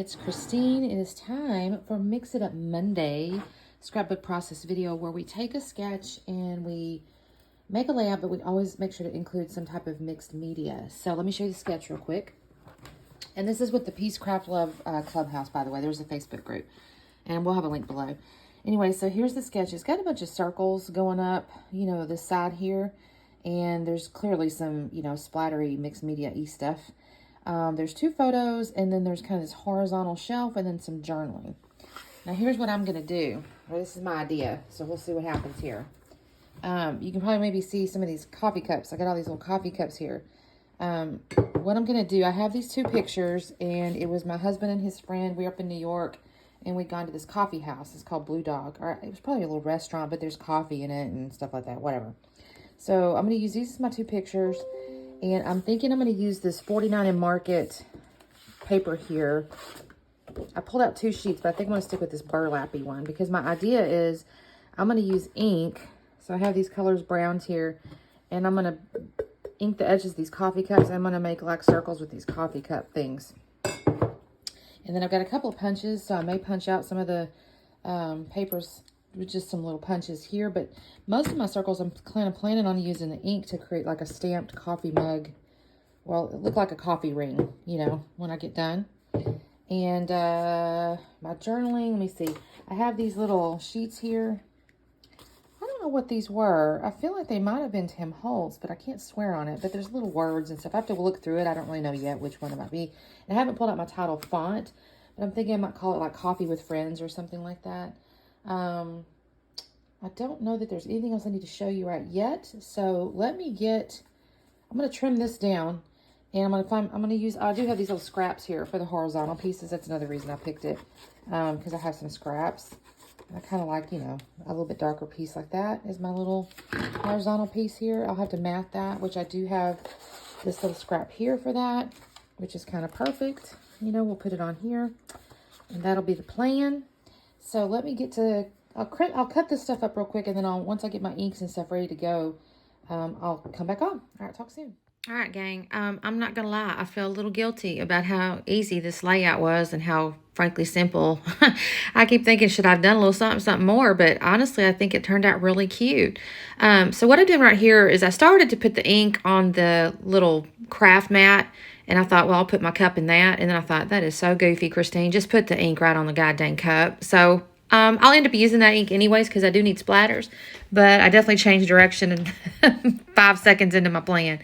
it's Christine. It is time for Mix It Up Monday scrapbook process video where we take a sketch and we make a layout, but we always make sure to include some type of mixed media. So let me show you the sketch real quick. And this is with the Peace Craft Love Clubhouse, by the way. There's a Facebook group, and we'll have a link below. Anyway, so here's the sketch. It's got a bunch of circles going up, you know, this side here. And there's clearly some, you know, splattery mixed media-y stuff. There's two photos, and then there's kind of this horizontal shelf, and then some journaling. Now, here's what I'm going to do. Well, this is my idea, so we'll see what happens here. You can probably maybe see some of these coffee cups. I got all these little coffee cups here. What I'm going to do, I have these two pictures, and it was my husband and his friend. We're up in New York, and we'd gone to this coffee house. It's called Blue Dog. Or it was probably a little restaurant, but there's coffee in it and stuff like that, whatever. So I'm going to use these as my two pictures. And I'm thinking I'm going to use this 49 and Market paper here. I pulled out two sheets, but I think I'm going to stick with this burlappy one because my idea is I'm going to use ink. So I have these colors browns here, and I'm going to ink the edges of these coffee cups. I'm going to make like circles with these coffee cup things. And then I've got a couple of punches, so I may punch out some of the papers with just some little punches here, but most of my circles I'm kind of planning on using the ink to create like a stamped coffee mug. Well, it looked like a coffee ring, you know, when I get done. And my journaling, let me see. I have these little sheets here. I don't know what these were. I feel like they might have been Tim Holtz, but I can't swear on it. But there's little words and stuff. I have to look through it. I don't really know yet which one it might be. And I haven't pulled out my title font, but I'm thinking I might call it like Coffee with Friends or something like that. I don't know that there's anything else I need to show you right yet. So let me I'm going to trim this down, and I do have these little scraps here for the horizontal pieces. That's another reason I picked it, because I have some scraps. And I kind of like, you know, a little bit darker piece like that is my little horizontal piece here. I'll have to mat that, which I do have this little scrap here for that, which is kind of perfect. You know, we'll put it on here, and that'll be the plan. So let me get to, I'll cut this stuff up real quick, and then once I get my inks and stuff ready to go, I'll come back on. All right, talk soon. All right, gang, I'm not going to lie. I feel a little guilty about how easy this layout was and how, frankly, simple. I keep thinking, should I have done a little something more? But honestly, I think it turned out really cute. So what I'm doing right here is I started to put the ink on the little craft mat, and I thought, well, I'll put my cup in that. And then I thought, that is so goofy, Christine. Just put the ink right on the goddamn cup. So I'll end up using that ink anyways because I do need splatters. But I definitely changed direction in 5 seconds into my plan.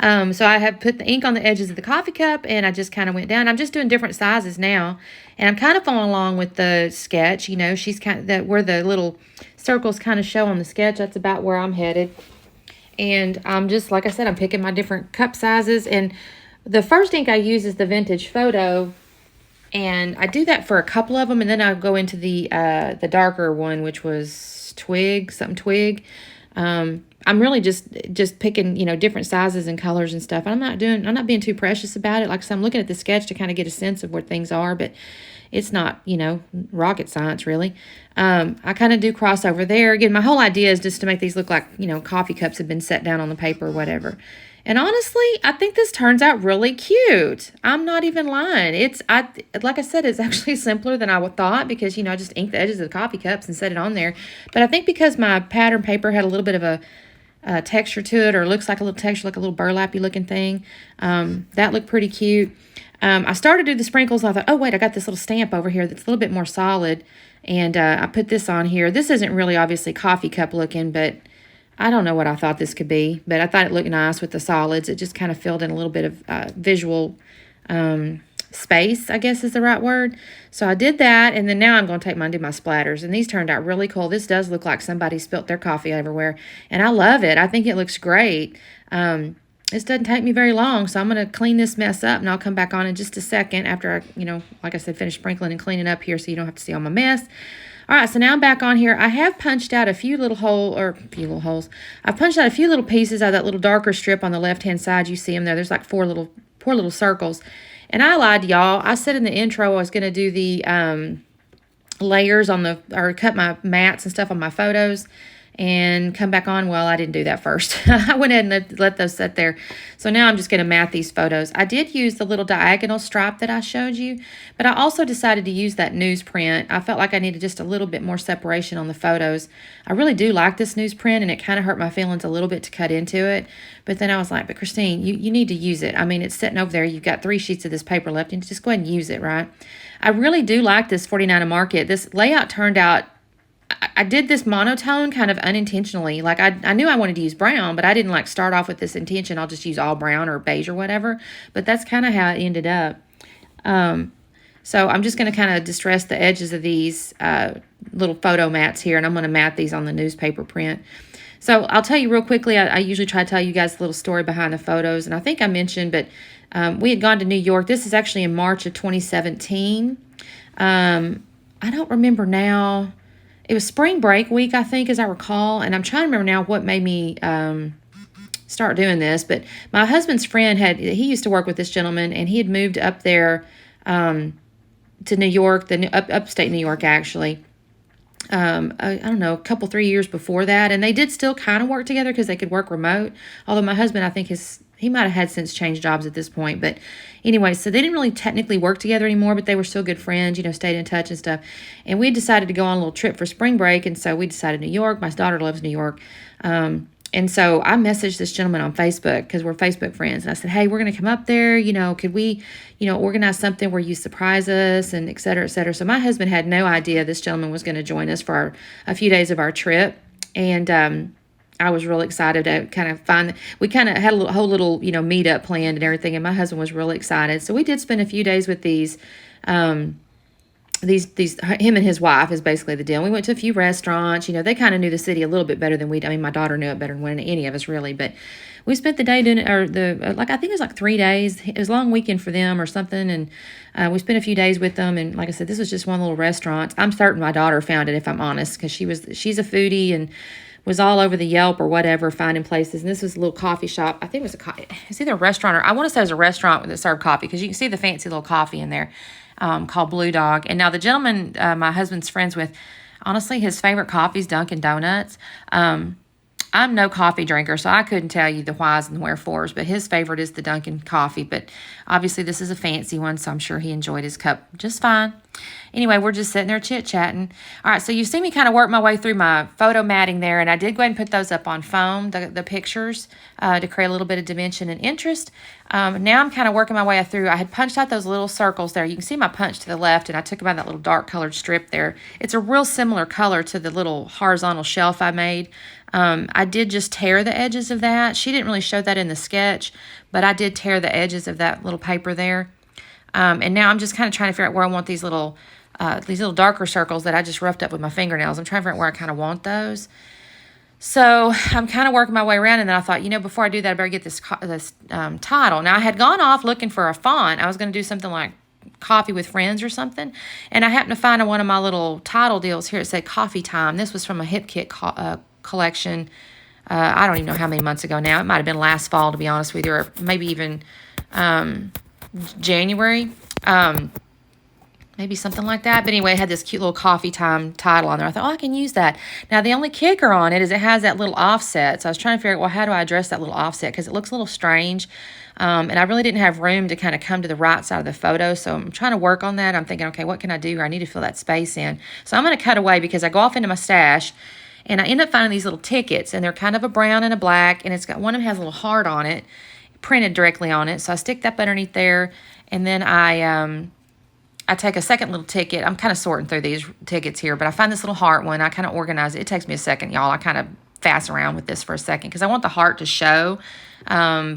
So I have put the ink on the edges of the coffee cup, and I just kind of went down. I'm just doing different sizes now. And I'm kind of following along with the sketch. You know, she's kind of where the little circles kind of show on the sketch. That's about where I'm headed. And I'm just, like I said, I'm picking my different cup sizes. And the first ink I use is the Vintage Photo, and I do that for a couple of them, and then I'll go into the darker one, which was Twig. I'm really just picking, you know, different sizes and colors and stuff. I'm not being too precious about it. Like I said, I'm looking at the sketch to kind of get a sense of where things are, but it's not, you know, rocket science really. I kind of do crossover there. Again, my whole idea is just to make these look like, you know, coffee cups have been set down on the paper or whatever. And honestly, I think this turns out really cute. I'm not even lying. Like I said, it's actually simpler than I thought because, you know, I just inked the edges of the coffee cups and set it on there. But I think because my pattern paper had a little bit of a texture to it, or looks like a little texture, like a little burlappy looking thing, that looked pretty cute. I started to do the sprinkles. I thought, oh, wait, I got this little stamp over here that's a little bit more solid. And I put this on here. This isn't really obviously coffee cup looking, but I don't know what I thought this could be, but I thought it looked nice with the solids. It just kind of filled in a little bit of visual space, I guess is the right word. So I did that, and then now I'm going to take mine and do my splatters, and these turned out really cool. This does look like somebody spilt their coffee everywhere, and I love it. I think it looks great. This doesn't take me very long, so I'm going to clean this mess up, and I'll come back on in just a second after I, you know, like I said, finish sprinkling and cleaning up here so you don't have to see all my mess. All right, so now I'm back on here. I have punched out a few little holes. I've punched out a few little pieces out of that little darker strip on the left-hand side. You see them there. There's like four little circles. And I lied to y'all. I said in the intro I was going to do the layers on or cut my mats and stuff on my photos. and come back on. Well, I didn't do that first. I went ahead and let those sit there. So now I'm just going to mat these photos. I did use the little diagonal stripe that I showed you, but I also decided to use that newsprint. I felt like I needed just a little bit more separation on the photos. I really do like this newsprint, and it kind of hurt my feelings a little bit to cut into it. But then I was like, but Christine, you need to use it. I mean, it's sitting over there. You've got 3 sheets of this paper left, and just go ahead and use it, right? I really do like this 49 a Market. This layout turned out, I did this monotone kind of unintentionally. Like I knew I wanted to use brown, but I didn't like start off with this intention. I'll just use all brown or beige or whatever. But that's kind of how it ended up. So I'm just going to kind of distress the edges of these little photo mats here, and I'm going to mat these on the newspaper print. So I'll tell you real quickly, I usually try to tell you guys a little story behind the photos, and I think I mentioned, but we had gone to New York. This is actually in March of 2017. I don't remember now. It was spring break week, I think, as I recall, and I'm trying to remember now what made me start doing this, but my husband's friend he used to work with this gentleman, and he had moved up there to New York, upstate New York, actually. I don't know, 3 years before that, and they did still kind of work together because they could work remote, although my husband, I think, he might have had since changed jobs at this point, but anyway, so they didn't really technically work together anymore, but they were still good friends, you know, stayed in touch and stuff, and we decided to go on a little trip for spring break, and so we decided New York. My daughter loves New York, and so I messaged this gentleman on Facebook because we're Facebook friends, and I said, hey, we're going to come up there, you know, could we, you know, organize something where you surprise us, and et cetera, et cetera. So my husband had no idea this gentleman was going to join us for a few days of our trip, and I was really excited to kind of we kind of had a whole little, you know, meetup planned and everything, and my husband was really excited. So we did spend a few days with him and his wife is basically the deal. We went to a few restaurants. You know, they kind of knew the city a little bit better than we did. I mean, my daughter knew it better than any of us, really. But we spent the day doing it, or I think it was like 3 days. It was a long weekend for them or something. And we spent a few days with them. And like I said, this was just one little restaurant. I'm certain my daughter found it, if I'm honest, because she's a foodie and was all over the Yelp or whatever, finding places. And this was a little coffee shop. I think it was it's either a restaurant, or I want to say it was a restaurant that served coffee, because you can see the fancy little coffee in there. Called Blue Dog. And now the gentleman my husband's friends with, honestly, his favorite coffee is Dunkin' Donuts. I'm no coffee drinker, so I couldn't tell you the whys and wherefores, but his favorite is the Dunkin' coffee. But obviously this is a fancy one, so I'm sure he enjoyed his cup just fine. Anyway, we're just sitting there chit-chatting. All right, so you see me kind of work my way through my photo matting there, and I did go ahead and put those up on foam, the pictures, to create a little bit of dimension and interest. Now I'm kind of working my way through. I had punched out those little circles there. You can see my punch to the left, and I took about that little dark colored strip there. It's a real similar color to the little horizontal shelf I made. I did just tear the edges of that. She didn't really show that in the sketch, but I did tear the edges of that little paper there. And now I'm just kind of trying to figure out where I want these little darker circles that I just roughed up with my fingernails. I'm trying to figure out where I kind of want those. So I'm kind of working my way around, and then I thought, you know, before I do that, I better get this title. Now, I had gone off looking for a font. I was going to do something like Coffee with Friends or something, and I happened to find one of my little title deals here. It said Coffee Time. This was from a Hip Kit collection. I don't even know how many months ago now. It might have been last fall, to be honest with you, or maybe even January. Maybe something like that. But anyway, it had this cute little Coffee Time title on there. I thought, oh, I can use that. Now, the only kicker on it is it has that little offset. So I was trying to figure out, well, how do I address that little offset? Because it looks a little strange. And I really didn't have room to kind of come to the right side of the photo. So I'm trying to work on that. I'm thinking, okay, what can I do? I need to fill that space in. So I'm going to cut away because I go off into my stash, and I end up finding these little tickets, and they're kind of a brown and a black, and it's got one of them has a little heart on it, printed directly on it. So I stick that underneath there, and then I take a second little ticket. I'm kind of sorting through these tickets here, but I find this little heart one. I kind of organize it. It takes me a second, y'all. I kind of fass around with this for a second because I want the heart to show, but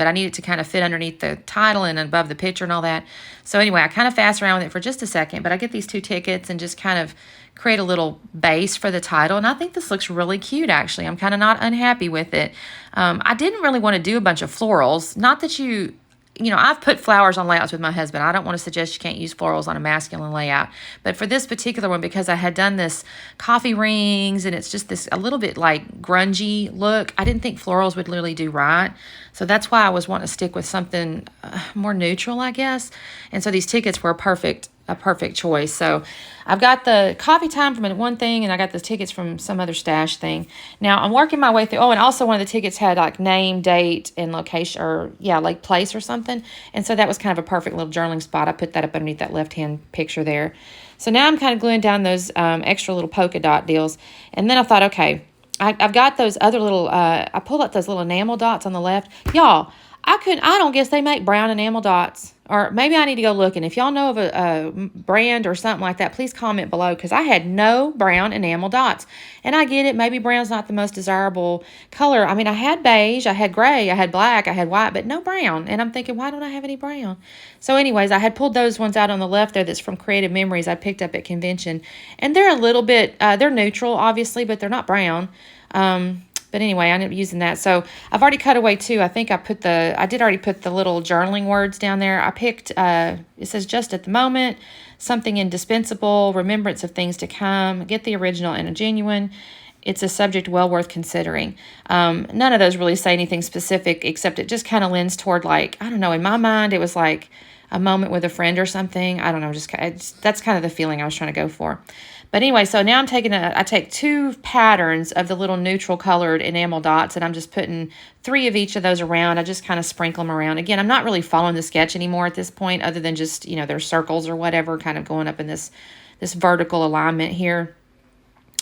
I need it to kind of fit underneath the title and above the picture and all that. So anyway, I kind of fass around with it for just a second, but I get these 2 tickets and just kind of create a little base for the title, and I think this looks really cute, actually. I'm kind of not unhappy with it. I didn't really want to do a bunch of florals. Not that you know, I've put flowers on layouts with my husband. I don't want to suggest you can't use florals on a masculine layout. But for this particular one, because I had done this coffee rings and it's just this a little bit like grungy look, I didn't think florals would really do right. So that's why I was wanting to stick with something more neutral, I guess. And so these tickets were a perfect a perfect choice. So I've got the coffee time from one thing, and I got the tickets from some other stash thing. Now I'm working my way through. Oh, and also one of the tickets had like name, date, and location, or yeah, like place or something. And so that was kind of a perfect little journaling spot. I put that up underneath that left-hand picture there. So now I'm kind of gluing down those extra little polka dot deals. And then I thought, okay, I've got those other little, I pulled out those little enamel dots on the left. Y'all, I don't guess they make brown enamel dots. Or maybe I need to go look. And if y'all know of a brand or something like that, please comment below. Because I had no brown enamel dots. And I get it. Maybe brown's not the most desirable color. I mean, I had beige, I had gray, I had black, I had white, but no brown. And I'm thinking, why don't I have any brown? So anyways, I had pulled those ones out on the left there that's from Creative Memories I picked up at convention. And they're a little bit, they're neutral, obviously, but they're not brown. But anyway, I ended up using that. So I've already cut away too. I think I did already put the little journaling words down there. I picked, it says just at the moment, something indispensable, remembrance of things to come, get the original and a genuine. It's a subject well worth considering. None of those really say anything specific, except it just kind of lends toward like, I don't know, in my mind, it was like a moment with a friend or something. I don't know, that's kind of the feeling I was trying to go for. But anyway, so now I take 2 patterns of the little neutral colored enamel dots, and I'm just putting 3 of each of those around. I just kind of sprinkle them around. Again, I'm not really following the sketch anymore at this point, other than just, you know, there's circles or whatever kind of going up in this vertical alignment here.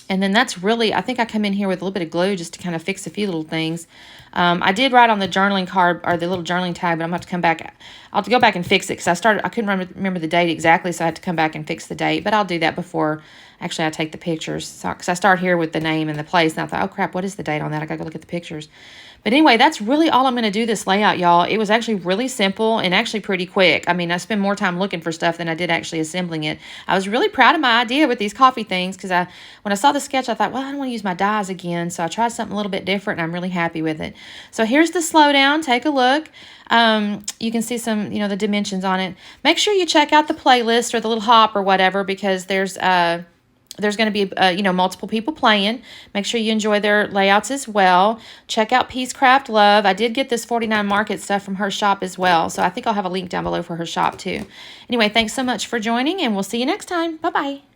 And then that's really, I think I come in here with a little bit of glue just to kind of fix a few little things. I did write on the journaling card, or the little journaling tag, but I'm going to have to come back. I'll have to go back and fix it because I couldn't remember the date exactly, so I had to come back and fix the date. But I'll do that before, actually, I take the pictures. So, because I start here with the name and the place, and I thought, oh, crap, what is the date on that? I got to go look at the pictures. But anyway, that's really all I'm going to do this layout, y'all. It was actually really simple and actually pretty quick. I mean, I spent more time looking for stuff than I did actually assembling it. I was really proud of my idea with these coffee things because when I saw the sketch, I thought, well, I don't want to use my dies again. So I tried something a little bit different, and I'm really happy with it. So here's the slowdown. Take a look. You can see some, the dimensions on it. Make sure you check out the playlist or the little hop or whatever, because there's going to be, multiple people playing. Make sure you enjoy their layouts as well. Check out Peace Craft Love. I did get this 49 Market stuff from her shop as well. So I think I'll have a link down below for her shop too. Anyway, thanks so much for joining, and we'll see you next time. Bye-bye.